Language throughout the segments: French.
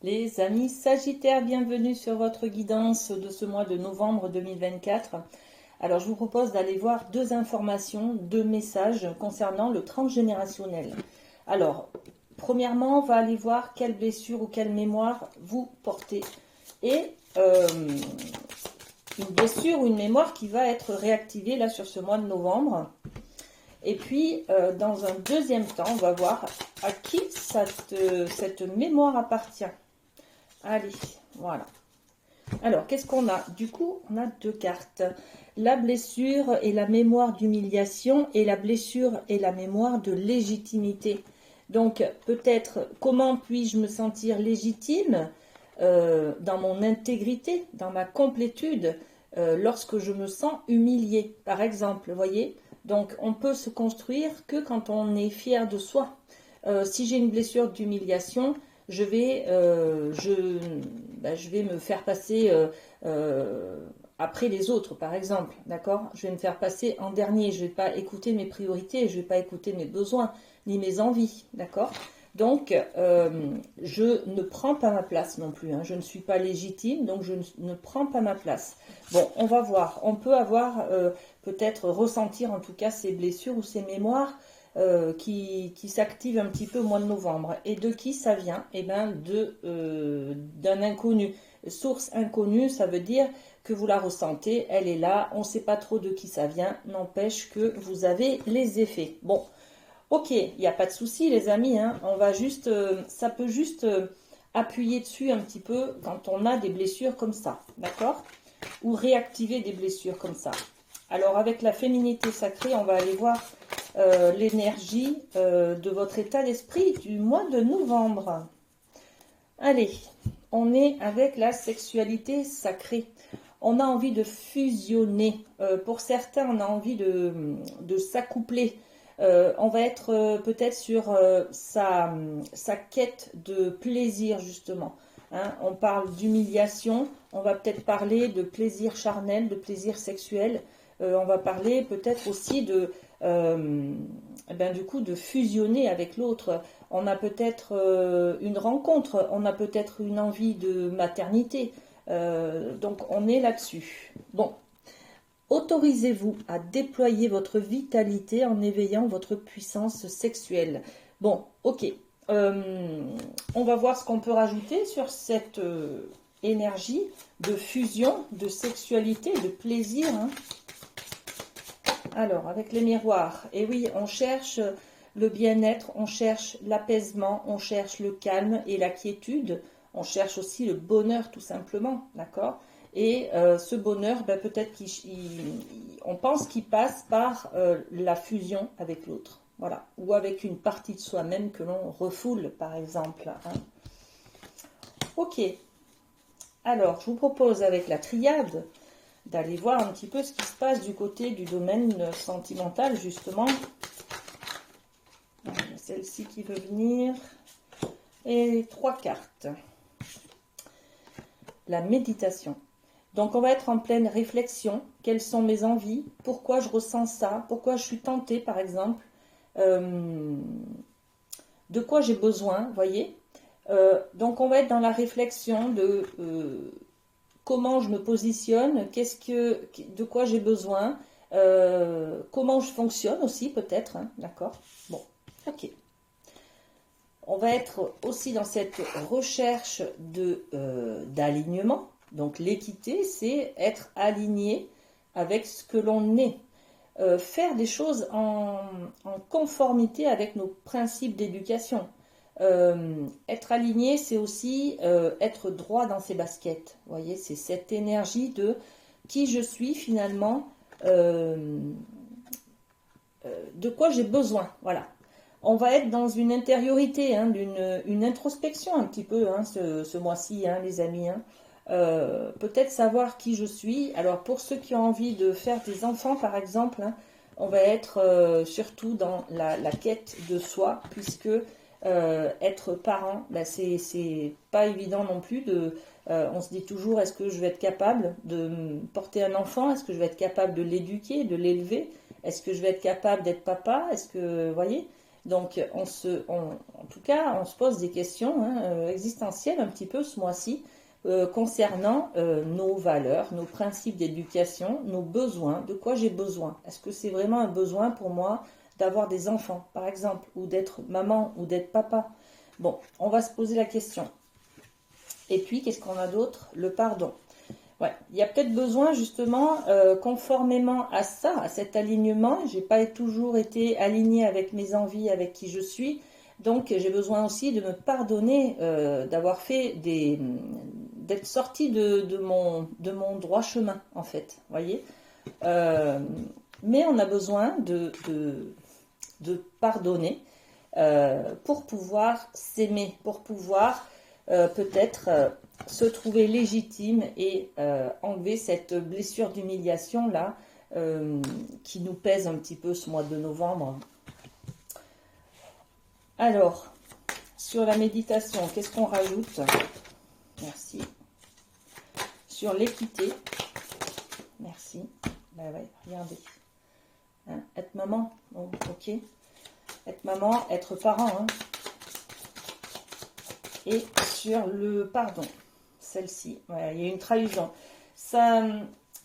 Les amis Sagittaires, bienvenue sur votre guidance de ce mois de novembre 2024. Alors je vous propose d'aller voir deux informations, deux messages concernant le transgénérationnel. Alors, premièrement, on va aller voir quelle blessure ou quelle mémoire vous portez. Et une blessure ou une mémoire qui va être réactivée là sur ce mois de novembre. Et puis, dans un deuxième temps, on va voir à qui cette mémoire appartient. Allez, voilà. Alors, qu'est-ce qu'on a? Du coup, on a deux cartes. La blessure et la mémoire d'humiliation et la blessure et la mémoire de légitimité. Donc, peut-être, comment puis-je me sentir légitime dans mon intégrité, dans ma complétude, lorsque je me sens humiliée, par exemple, vous voyez? Donc, on peut se construire que quand on est fier de soi. Si j'ai une blessure d'humiliation, je vais me faire passer après les autres, par exemple, d'accord? Je vais me faire passer en dernier, je ne vais pas écouter mes priorités, je ne vais pas écouter mes besoins, ni mes envies, d'accord? Donc, je ne prends pas ma place non plus, hein. Je ne suis pas légitime, donc je ne prends pas ma place. Bon, on va voir, on peut avoir, peut-être ressentir en tout cas ces blessures ou ces mémoires qui s'active un petit peu au mois de novembre. Et de qui ça vient? Eh bien, d'un inconnu. Source inconnue, ça veut dire que vous la ressentez, elle est là, on ne sait pas trop de qui ça vient, n'empêche que vous avez les effets. Bon, ok, il n'y a pas de souci les amis, hein, on va juste, ça peut juste appuyer dessus un petit peu quand on a des blessures comme ça, d'accord? Ou réactiver des blessures comme ça. Alors avec la féminité sacrée, on va aller voir l'énergie de votre état d'esprit du mois de novembre. Allez, on est avec la sexualité sacrée. On a envie de fusionner. Pour certains, on a envie de s'accoupler. On va être peut-être sur sa quête de plaisir, justement. Hein, on parle d'humiliation, on va peut-être parler de plaisir charnel, de plaisir sexuel. On va parler peut-être aussi du coup, de fusionner avec l'autre. On a peut-être une rencontre, on a peut-être une envie de maternité. Donc, on est là-dessus. Bon, autorisez-vous à déployer votre vitalité en éveillant votre puissance sexuelle. Bon, ok. On va voir ce qu'on peut rajouter sur cette énergie de fusion, de sexualité, de plaisir, hein. Alors, avec les miroirs, et oui, on cherche le bien-être, on cherche l'apaisement, on cherche le calme et la quiétude, on cherche aussi le bonheur tout simplement, d'accord? Et ce bonheur, peut-être on pense qu'il passe par la fusion avec l'autre, voilà, ou avec une partie de soi-même que l'on refoule, par exemple, hein. Ok, alors je vous propose avec la triade d'aller voir un petit peu ce qui se passe du côté du domaine sentimental, justement. Celle-ci qui veut venir. Et 3 cartes. La méditation. Donc, on va être en pleine réflexion. Quelles sont mes envies? Pourquoi je ressens ça? Pourquoi je suis tentée, par exemple? De quoi j'ai besoin, voyez? Donc, on va être dans la réflexion de... comment je me positionne, de quoi j'ai besoin, comment je fonctionne aussi peut-être, hein, d'accord? Bon, ok. On va être aussi dans cette recherche d'alignement. Donc l'équité, c'est être aligné avec ce que l'on est. Faire des choses en conformité avec nos principes d'éducation. Être aligné, c'est aussi être droit dans ses baskets. Vous voyez, c'est cette énergie de qui je suis finalement, de quoi j'ai besoin. Voilà. On va être dans une intériorité, hein, une introspection un petit peu, hein, ce mois-ci, hein, les amis, hein. Peut-être savoir qui je suis. Alors pour ceux qui ont envie de faire des enfants, par exemple, hein, on va être surtout dans la quête de soi, puisque être parent, c'est pas évident non plus on se dit toujours, est-ce que je vais être capable de porter un enfant? Est-ce que je vais être capable de l'éduquer, de l'élever? Est-ce que je vais être capable d'être papa? Est-ce que, vous voyez? Donc, en tout cas, on se pose des questions existentielles un petit peu ce mois-ci concernant nos valeurs, nos principes d'éducation, nos besoins, de quoi j'ai besoin. Est-ce que c'est vraiment un besoin pour moi d'avoir des enfants, par exemple, ou d'être maman, ou d'être papa? Bon, on va se poser la question. Et puis, qu'est-ce qu'on a d'autre? Le pardon. Ouais, il y a peut-être besoin justement, conformément à ça, à cet alignement, j'ai pas toujours été alignée avec mes envies, avec qui je suis, donc j'ai besoin aussi de me pardonner d'avoir fait d'être sortie de mon droit chemin en fait, voyez. Mais on a besoin de pardonner pour pouvoir s'aimer, pour pouvoir peut-être se trouver légitime et enlever cette blessure d'humiliation là qui nous pèse un petit peu ce mois de novembre. Alors, sur la méditation, qu'est-ce qu'on rajoute? Merci. Sur l'équité, merci. Ben ouais, regardez. Hein, être maman, bon, ok. Être maman, être parent, hein. Et sur le pardon, celle-ci, voilà, il y a une trahison. Ça,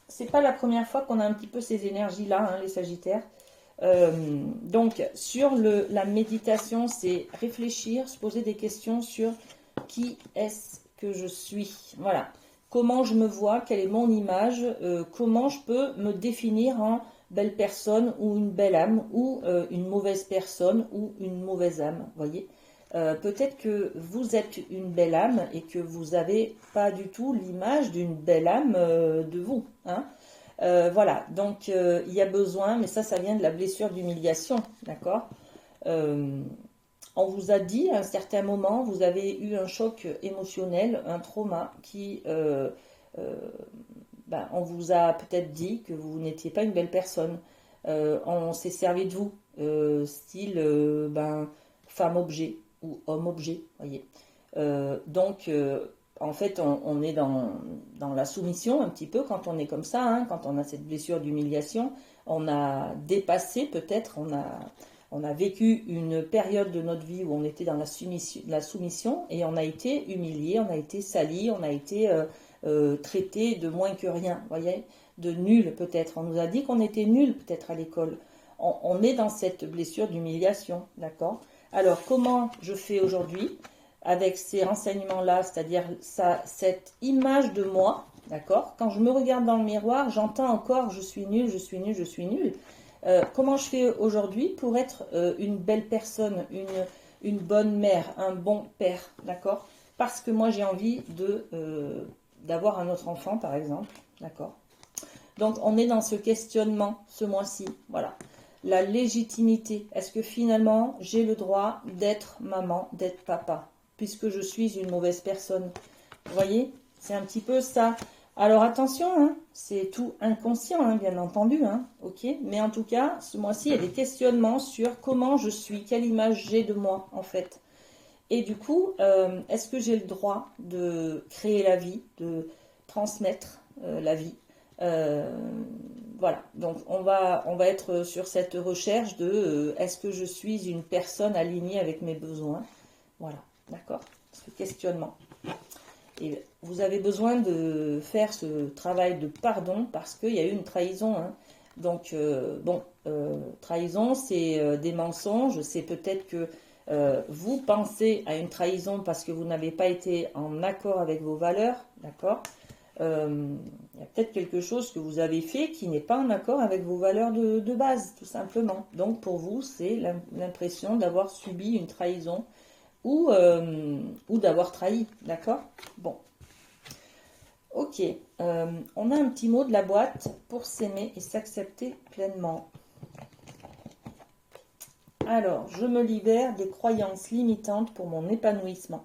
c'est pas la première fois qu'on a un petit peu ces énergies-là, hein, les Sagittaires. Donc, sur la méditation, c'est réfléchir, se poser des questions sur qui est-ce que je suis. Voilà. Comment je me vois, quelle est mon image, comment je peux me définir en belle personne ou une belle âme ou une mauvaise personne ou une mauvaise âme, voyez. Peut-être que vous êtes une belle âme et que vous n'avez pas du tout l'image d'une belle âme de vous. Hein. Voilà, donc il y a besoin, mais ça vient de la blessure d'humiliation, d'accord. On vous a dit à un certain moment, vous avez eu un choc émotionnel, un trauma qui... on vous a peut-être dit que vous n'étiez pas une belle personne. On s'est servi de vous, style femme-objet ou homme-objet, voyez. Donc, en fait, on est dans la soumission un petit peu quand on est comme ça, hein, quand on a cette blessure d'humiliation. On a dépassé peut-être, on a vécu une période de notre vie où on était dans la soumission et on a été humilié, on a été sali, on a été traité de moins que rien, voyez, de nul peut-être. On nous a dit qu'on était nul peut-être à l'école. On est dans cette blessure d'humiliation, d'accord? Alors, comment je fais aujourd'hui avec ces renseignements-là, c'est-à-dire cette image de moi, d'accord? Quand je me regarde dans le miroir, j'entends encore « je suis nul, je suis nul, je suis nul ». Comment je fais aujourd'hui pour être une belle personne, une bonne mère, un bon père, d'accord? Parce que moi, j'ai envie d'avoir un autre enfant, par exemple, d'accord? Donc, on est dans ce questionnement ce mois-ci, voilà. La légitimité, est-ce que finalement j'ai le droit d'être maman, d'être papa, puisque je suis une mauvaise personne? Vous voyez, c'est un petit peu ça. Alors attention, hein, c'est tout inconscient, hein, bien entendu, hein, ok. Mais en tout cas, ce mois-ci, il y a des questionnements sur comment je suis, quelle image j'ai de moi, en fait. Et du coup, est-ce que j'ai le droit de créer la vie, de transmettre la vie? Voilà, donc on va être sur cette recherche de est-ce que je suis une personne alignée avec mes besoins? Voilà, d'accord, ce questionnement. Et vous avez besoin de faire ce travail de pardon parce qu'il y a eu une trahison. Hein. Donc, trahison, c'est des mensonges. C'est peut-être que vous pensez à une trahison parce que vous n'avez pas été en accord avec vos valeurs, d'accord? Il y a peut-être quelque chose que vous avez fait qui n'est pas en accord avec vos valeurs de base, tout simplement. Donc, pour vous, c'est l'impression d'avoir subi une trahison ou d'avoir trahi, d'accord? Bon. Ok, on a un petit mot de la boîte pour s'aimer et s'accepter pleinement. Alors, je me libère des croyances limitantes pour mon épanouissement.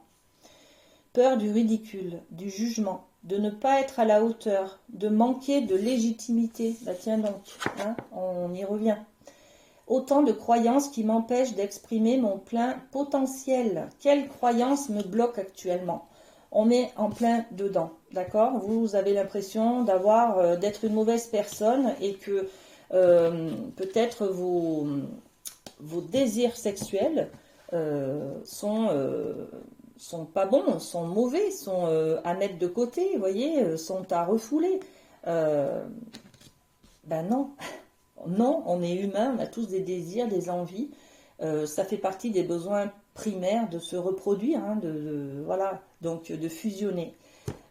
Peur du ridicule, du jugement, de ne pas être à la hauteur, de manquer de légitimité. Bah tiens donc, hein, on y revient. Autant de croyances qui m'empêchent d'exprimer mon plein potentiel. Quelles croyances me bloquent actuellement? On est en plein dedans, d'accord? Vous avez l'impression d'être une mauvaise personne et que peut-être vos désirs sexuels sont pas bons, sont mauvais, sont à mettre de côté, vous voyez, sont à refouler. Ben non, non, on est humain, on a tous des désirs, des envies. Ça fait partie des besoins primaires de se reproduire, hein, voilà, donc de fusionner.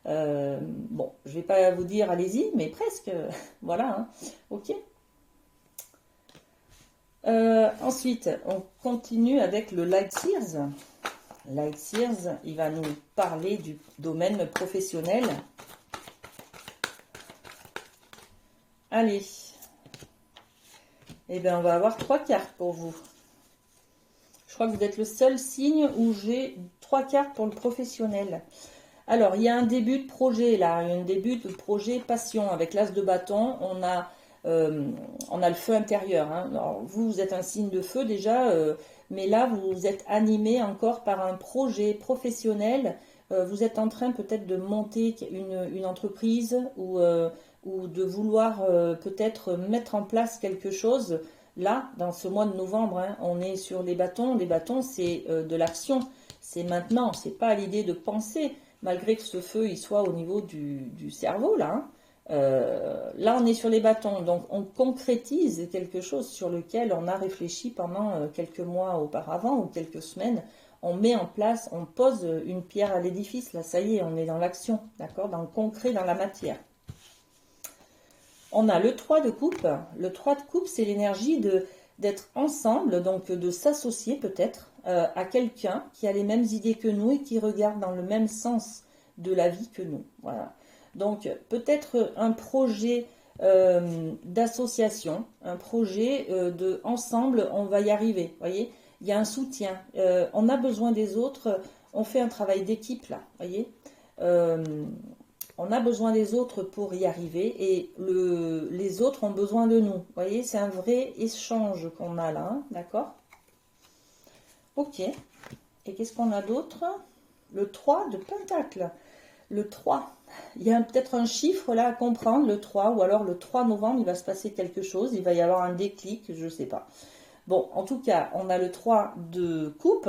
Bon, je vais pas vous dire allez-y, mais presque, voilà, hein, ok. Ensuite, on continue avec le Light Seers. Light Seers, il va nous parler du domaine professionnel. Allez, eh bien, on va avoir 3 cartes pour vous. Je crois que vous êtes le seul signe où j'ai 3 cartes pour le professionnel. Alors, il y a un début de projet là, un début de projet passion. Avec l'as de bâton, on a le feu intérieur. Hein. Alors, vous êtes un signe de feu déjà, mais là, vous êtes animé encore par un projet professionnel. Vous êtes en train peut-être de monter une entreprise ou de vouloir peut-être mettre en place quelque chose. Là, dans ce mois de novembre, hein, on est sur les bâtons. Les bâtons, c'est de l'action. C'est maintenant, c'est pas l'idée de penser, malgré que ce feu il soit au niveau du cerveau, là. Hein. Là, on est sur les bâtons, donc on concrétise quelque chose sur lequel on a réfléchi pendant quelques mois auparavant ou quelques semaines. On met en place, on pose une pierre à l'édifice. Là, ça y est, on est dans l'action, d'accord, dans le concret, dans la matière. On a le 3 de coupe. Le 3 de coupe, c'est l'énergie d'être ensemble, donc de s'associer peut-être à quelqu'un qui a les mêmes idées que nous et qui regarde dans le même sens de la vie que nous. Voilà. Donc peut-être un projet d'association, un projet de ensemble, on va y arriver. Voyez, il y a un soutien. On a besoin des autres. On fait un travail d'équipe là. Voyez. On a besoin des autres pour y arriver et les autres ont besoin de nous. Vous voyez, c'est un vrai échange qu'on a là, hein, d'accord? Ok. Et qu'est-ce qu'on a d'autre? Le 3 de Pentacle. Le 3. Il y a peut-être un chiffre là à comprendre, le 3, ou alors le 3 novembre, il va se passer quelque chose, il va y avoir un déclic, je ne sais pas. Bon, en tout cas, on a le 3 de coupe.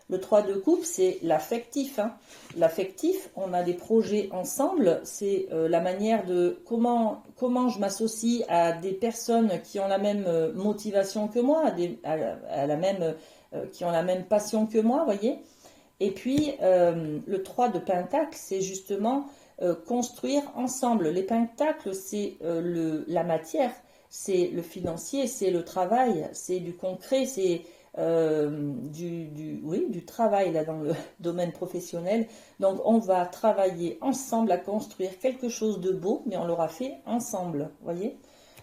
Le 3 de coupe, c'est l'affectif. Hein. L'affectif, on a des projets ensemble. C'est la manière de comment je m'associe à des personnes qui ont la même motivation que moi, qui ont la même passion que moi, voyez. Et puis, le 3 de pentacle, c'est justement construire ensemble. Les pentacles, c'est la matière, c'est le financier, c'est le travail, c'est du concret, c'est du travail là dans le domaine professionnel. Donc on va travailler ensemble à construire quelque chose de beau, mais on l'aura fait ensemble, voyez.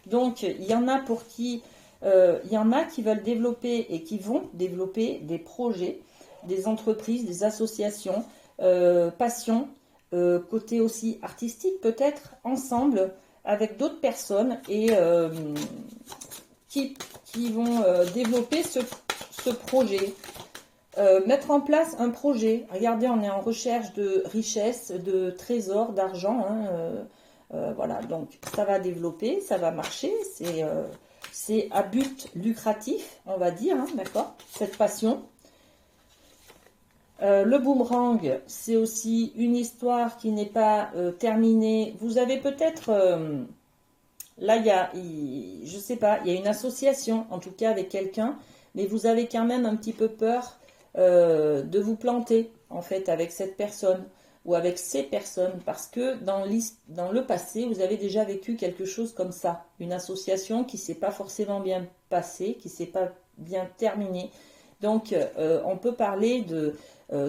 Donc il y en a pour qui il y en a qui veulent développer et qui vont développer des projets, des entreprises, des associations, passion, côté aussi artistique peut-être, ensemble avec d'autres personnes et qui vont développer ce projet, mettre en place un projet. Regardez, on est en recherche de richesse, de trésors, d'argent. Hein, voilà, donc ça va développer, ça va marcher. C'est à but lucratif, on va dire, hein, d'accord, cette passion. Le boomerang, c'est aussi une histoire qui n'est pas terminée. Vous avez peut-être... là, je sais pas, il y a une association, en tout cas avec quelqu'un, mais vous avez quand même un petit peu peur de vous planter, en fait, avec cette personne ou avec ces personnes, parce que dans le passé, vous avez déjà vécu quelque chose comme ça, une association qui ne s'est pas forcément bien passée, qui ne s'est pas bien terminée. Donc, on peut parler de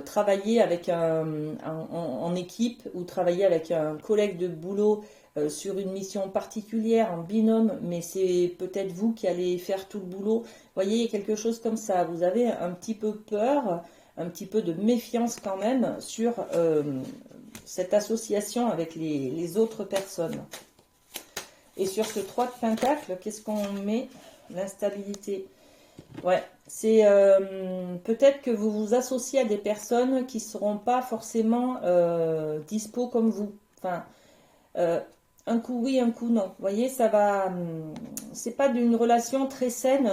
travailler avec en équipe ou travailler avec un collègue de boulot sur une mission particulière, en binôme, mais c'est peut-être vous qui allez faire tout le boulot. Vous voyez, quelque chose comme ça. Vous avez un petit peu peur, un petit peu de méfiance quand même sur cette association avec les autres personnes. Et sur ce 3 de pentacle, qu'est-ce qu'on met? L'instabilité. Ouais, c'est peut-être que vous vous associez à des personnes qui ne seront pas forcément dispo comme vous. Enfin, un coup oui, un coup non. Vous voyez, ça va. C'est pas d'une relation très saine.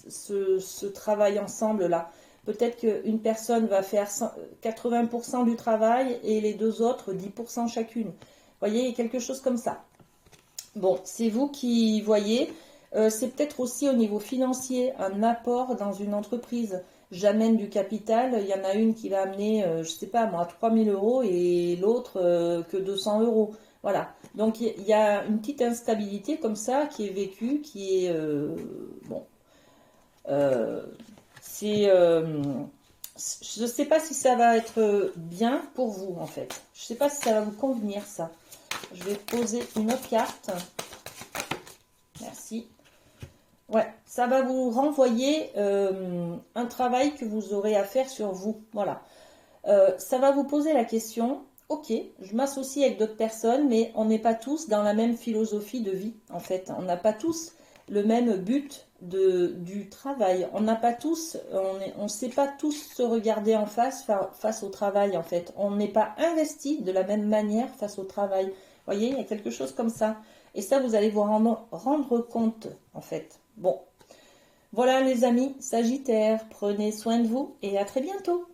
ce travail ensemble-là. Peut-être qu'une personne va faire 80% du travail et les deux autres 10% chacune. Vous voyez, quelque chose comme ça. Bon, c'est vous qui voyez. C'est peut-être aussi au niveau financier un apport dans une entreprise. J'amène du capital. Il y en a une qui va amener, je ne sais pas moi, 3000 euros et l'autre que 200 euros. Voilà. Donc il y a une petite instabilité comme ça qui est vécue, qui est bon. C'est, je ne sais pas si ça va être bien pour vous en fait. Je ne sais pas si ça va vous convenir ça. Je vais poser une autre carte. Merci. Ouais, ça va vous renvoyer un travail que vous aurez à faire sur vous. Voilà. Ça va vous poser la question, ok, je m'associe avec d'autres personnes, mais on n'est pas tous dans la même philosophie de vie, en fait. On n'a pas tous le même but du travail. On n'a pas tous, on ne sait pas tous se regarder en face au travail, en fait. On n'est pas investi de la même manière face au travail. Vous voyez, il y a quelque chose comme ça. Et ça, vous allez vous rendre compte, en fait. Bon, voilà les amis Sagittaires, prenez soin de vous et à très bientôt.